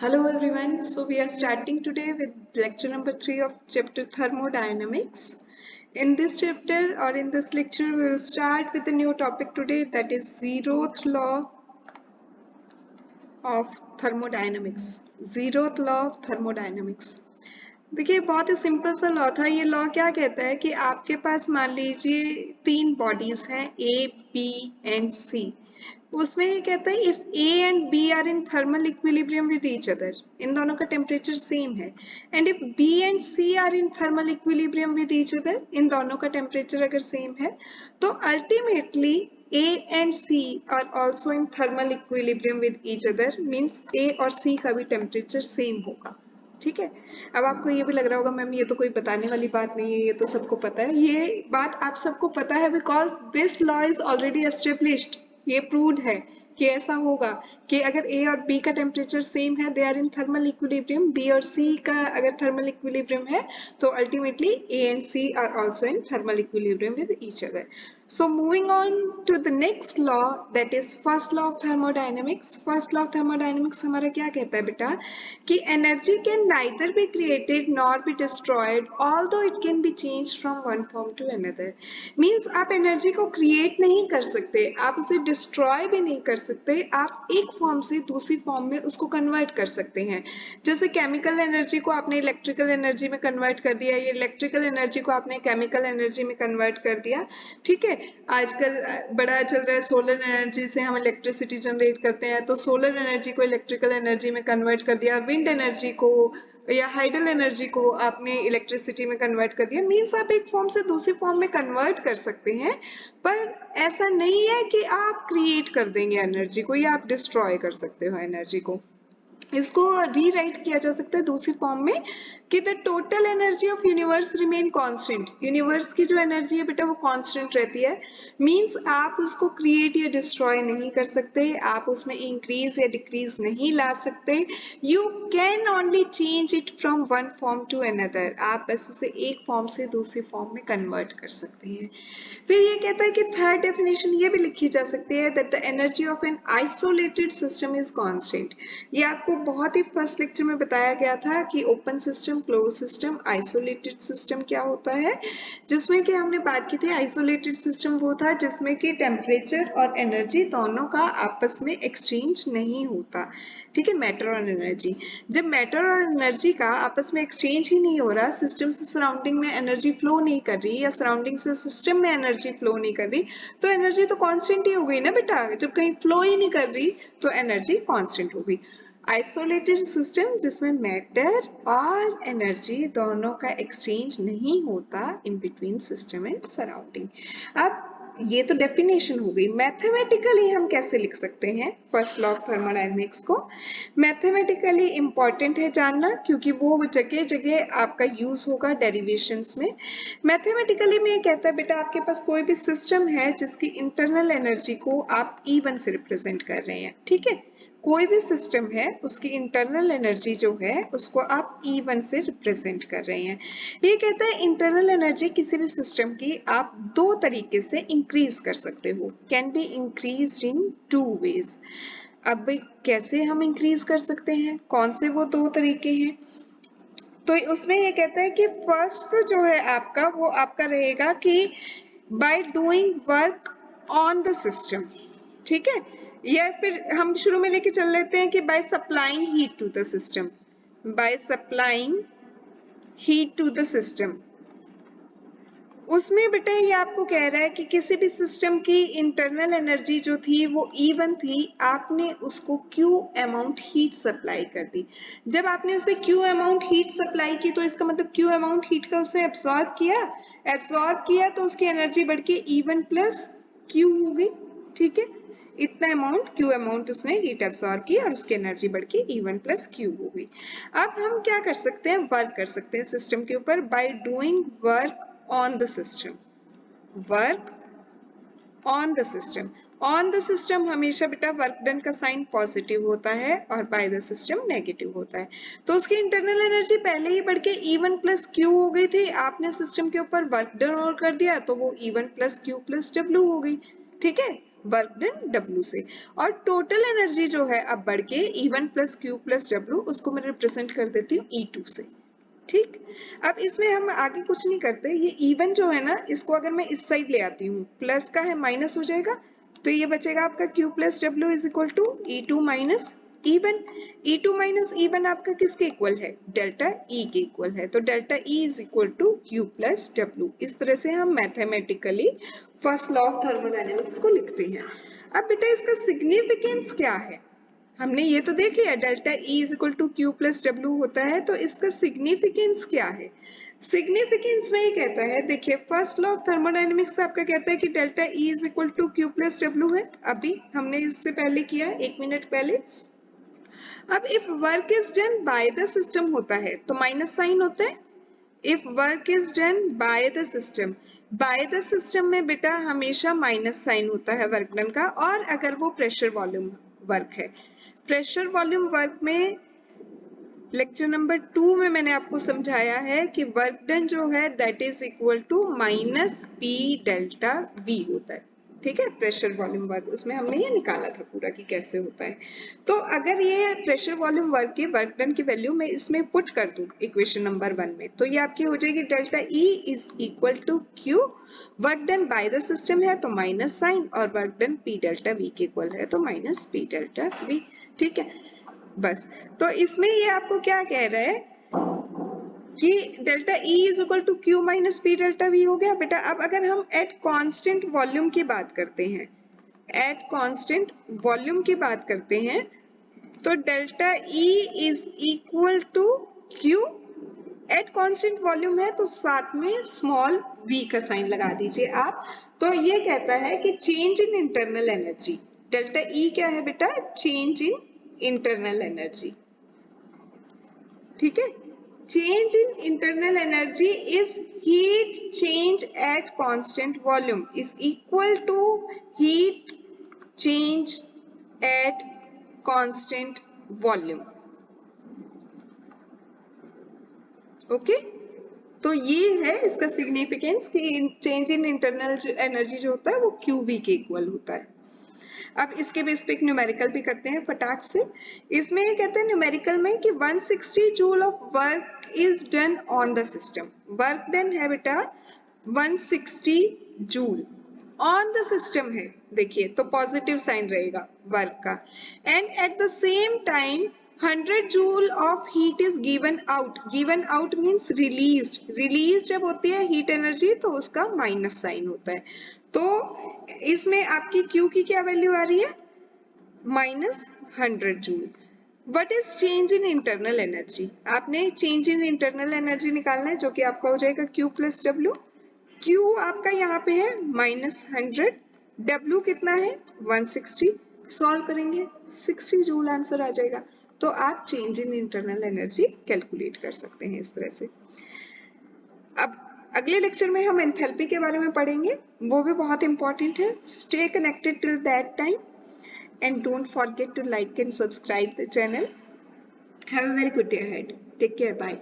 Hello everyone. So we are starting today with lecture number 3 of chapter thermodynamics. In this chapter or in this lecture we will start with a new topic today, that is zeroth law of thermodynamics. Zeroth law of thermodynamics. देखिए बहुत ही simple सा law था। ये law क्या कहता है कि आपके पास मान लीजिए तीन बॉडीज हैं ए बी एंड सी। उसमें ये कहता है if A and B are in thermal equilibrium with each other, इन दोनों का टेम्परेचर सेम है, and if B and C are in thermal equilibrium with each other, इन दोनों का टेम्परेचर अगर सेम है, तो ultimately A and C are also in thermal equilibrium with each other, means A और C का भी टेम्परेचर सेम होगा। ठीक है। अब आपको ये भी लग रहा होगा मैम ये तो कोई बताने वाली बात नहीं है, ये तो सबको पता है। ये बात आप सबको पता है because this law is already established. ये प्रूव्ड है कि ऐसा होगा कि अगर ए और बी का टेम्परेचर सेम है, they are in thermal equilibrium, B और सी का अगर थर्मल इक्विलिब्रियम है तो ultimately A and C are also in thermal equilibrium with each other. So moving on to the next law, that is first law of thermodynamics. First law of thermodynamics हमारा क्या कहता है बेटा कि energy can neither be created nor be destroyed although it can be changed from one form to another. Means आप energy को create नहीं कर सकते, आप उसे destroy भी नहीं कर सकते, आप एक form से दूसरी form में उसको convert कर सकते हैं। जैसे chemical energy को आपने electrical energy में convert कर दिया, ये electrical energy को आपने chemical energy में convert कर दिया। ठीक है। आजकल बड़ा चल रहा है सोलर एनर्जी से हम इलेक्ट्रिसिटी जनरेट करते हैं, तो सोलर एनर्जी को इलेक्ट्रिकल एनर्जी में कन्वर्ट कर दिया, विंड एनर्जी को या हाइडल एनर्जी को आपने इलेक्ट्रिसिटी में कन्वर्ट कर दिया। मीन्स आप एक फॉर्म से दूसरी फॉर्म में कन्वर्ट कर सकते हैं, पर ऐसा नहीं है कि आप क्रिएट कर देंगे एनर्जी को या आप डिस्ट्रॉय कर सकते हो एनर्जी को। इसको रीराइट किया जा सकता है दूसरी फॉर्म में कि the total energy of universe remain constant. Universe की जो एनर्जी है बेटा वो कांस्टेंट रहती है। मींस आप उसको क्रिएट या डिस्ट्रॉय नहीं कर सकते, आप उसमें इंक्रीज या डिक्रीज नहीं ला सकते। You can only change it from one form to another. आप बस उसे एक फॉर्म से दूसरी फॉर्म में कन्वर्ट कर सकते हैं। फिर ये कहता है कि थर्ड डेफिनेशन ये भी लिखी जा सकती है that the energy of an isolated system is constant. ये आपको बहुत ही फर्स्ट लेक्चर में बताया गया था कि open system, close system, isolated system क्या होता है, जिसमें कि हमने बात की थी आइसोलेटेड सिस्टम वो था जिसमें कि टेम्परेचर और एनर्जी दोनों का आपस में एक्सचेंज नहीं होता। ठीक है, मैटर और एनर्जी। जब मैटर और एनर्जी का आपस में एक्सचेंज ही नहीं हो रहा, सिस्टम से सराउंडिंग में एनर्जी फ्लो नहीं कर रही या सराउंडिंग से सिस्टम में एनर्जी फ्लो नहीं कर रही, तो एनर्जी तो कांस्टेंट ही हो गई ना बेटा। जब कहीं फ्लो ही नहीं कर रही तो एनर्जी कांस्टेंट हो गई। आइसोलेटेड सिस्टम जिसमें मैटर और एनर्जी दोनों का एक्सचेंज नहीं होता in between system and surrounding. अब ये तो डेफिनेशन हो गई। मैथमेटिकली हम कैसे लिख सकते हैं फर्स्ट लॉ ऑफ थर्मोडायनेमिक्स को? मैथमेटिकली इंपॉर्टेंट है जानना, क्योंकि वो जगह जगह आपका यूज होगा डेरिवेशंस में। मैथमेटिकली में ये कहता है बेटा आपके पास कोई भी सिस्टम है जिसकी इंटरनल एनर्जी को आप E1 से रिप्रेजेंट कर रहे हैं। ठीक है, कोई भी सिस्टम है उसकी इंटरनल एनर्जी जो है उसको आप E1 से रिप्रेजेंट कर रहे हैं। ये कहता है इंटरनल एनर्जी किसी भी सिस्टम की आप दो तरीके से इंक्रीज कर सकते हो, can be increase in two ways. अब कैसे हम इंक्रीज कर सकते हैं, कौन से वो दो तरीके हैं? तो उसमें ये कहता है कि फर्स्ट तो जो है आपका वो आपका रहेगा कि by doing work on the system. ठीक है, या फिर हम शुरू में लेके चल लेते हैं कि by supplying heat to the system, by supplying heat to the system. उसमें बेटा ये आपको कह रहा है कि किसी भी सिस्टम की इंटरनल एनर्जी जो थी वो E1 थी, आपने उसको Q अमाउंट हीट सप्लाई कर दी। जब आपने उसे Q अमाउंट हीट सप्लाई की तो इसका मतलब Q अमाउंट हीट का उसे एब्सॉर्ब किया तो उसकी एनर्जी बढ़ के E1 प्लस Q हो गई। ठीक है, इतना अमाउंट Q अमाउंट उसने हीट एब्सॉर्ब की और उसकी एनर्जी बढ़ के E1 प्लस Q हो गई। अब हम क्या कर सकते हैं, वर्क कर सकते हैं सिस्टम के ऊपर by doing work on the system, work on the system। on the system हमेशा बेटा वर्क डन का साइन पॉजिटिव होता है और बाय द सिस्टम नेगेटिव होता है। तो उसकी इंटरनल एनर्जी पहले ही बढ़ के E1 प्लस Q हो गई थी, आपने सिस्टम के ऊपर वर्क डन और कर दिया तो वो E1 plus Q plus W हो गई। ठीक है, वर्क डन W से, और टोटल एनर्जी जो है अब बढ़ के E1 plus Q plus W, उसको मैं रिप्रेजेंट कर देती हूँ E2 से। ठीक, अब इसमें हम आगे कुछ नहीं करते, ये E1 जो है ना, इसको अगर मैं इस साइड ले आती हूँ, प्लस का है माइनस हो जाएगा, तो ये बचेगा आपका Q plus W is equal to E2 minus E1। E2 minus E1 आपका किसके इक्वल है? डेल्टा E के इक्वल है, तो delta E is equal to Q plus W. इस तरह से हम mathematically first law of thermodynamics को लिखते हैं। अब बेटा इसका सिग्निफिकेंस क्या है? हमने ये तो देख लिया delta E is equal to Q plus W होता है, तो इसका सिग्निफिकेंस क्या है? सिग्निफिकेंस में ये कहता है, देखिए फर्स्ट लॉ ऑफ थर्मोडायनेमिक्स से आपका कहता है कि delta E is equal to Q plus W है, अभी हमने इससे पहले किया 1 मिनट पहले। अब if work is done by the system होता है तो माइनस साइन होता है। If work is done by the system, bye the system में बेटा हमेशा माइनस साइन होता है वर्क डन का, और अगर वो प्रेशर वॉल्यूम वर्क है, प्रेशर वॉल्यूम वर्क में लेक्चर नंबर 2 में मैंने आपको समझाया है कि वर्क डन जो है that is equal to minus P delta V होता है। ठीक है, प्रेशर वॉल्यूम वर्क, उसमें हमने ये निकाला था पूरा कि कैसे होता है। तो अगर ये प्रेशर वॉल्यूम वर्क की वर्क डन की वैल्यू मैं इसमें पुट कर दूं इक्वेशन नंबर 1 में, तो ये आपकी हो जाएगी delta E is equal to Q, work done by the system है तो माइनस साइन, और work done P delta V के इक्वल है तो माइनस पी डेल्टा वी। ठीक है, बस। तो इसमें ये आपको क्या कह रहा है कि delta E is equal to Q minus P delta V हो गया बेटा। अब अगर हम एट कांस्टेंट वॉल्यूम की बात करते हैं, एट कांस्टेंट वॉल्यूम की बात करते हैं, तो delta E is equal to Q, at constant volume है तो साथ में स्मॉल v का साइन लगा दीजिए आप। तो ये कहता है कि change in internal energy, delta E क्या है बेटा? Change in internal energy. ठीक है, change in internal energy is heat change at constant volume is equal to heat change at constant volume. Okay, तो ये है इसका सिग्निफिकेंस कि चेंज इन इंटरनल एनर्जी जो होता है वो QV के इक्वल होता है। अब इसके बेस पे एक न्यूमेरिकल भी करते हैं फटाक से। इसमें ये कहते हैं न्यूमेरिकल में कि 160 joule of work is done on the system. Work done है बेटा 160 जूल ऑन द सिस्टम है, देखिए तो पॉजिटिव साइन रहेगा वर्क का, and at the same time 100 joule of heat is given out. Given out means released, release जब होती है हीट एनर्जी तो उसका माइनस साइन होता है। तो इसमें आपकी Q की क्या वैल्यू आ रही है? Minus 100 joule. What is change in internal energy? आपने चेंज इन इंटरनल एनर्जी निकालना है जो कि आपका हो जाएगा Q प्लस डब्ल्यू। Q आपका यहाँ पे है माइनस 100, W कितना है 160, सॉल्व करेंगे 60 जूल आंसर आ जाएगा। तो आप change in internal energy calculate कर सकते हैं इस तरह से। अब अगले लेक्चर में हम एंथैल्पी के बारे में पढ़ेंगे, वो भी बहुत इंपॉर्टेंट है। Stay connected till that time and don't forget to like and subscribe the channel. Have a very good day ahead. Take care. Bye.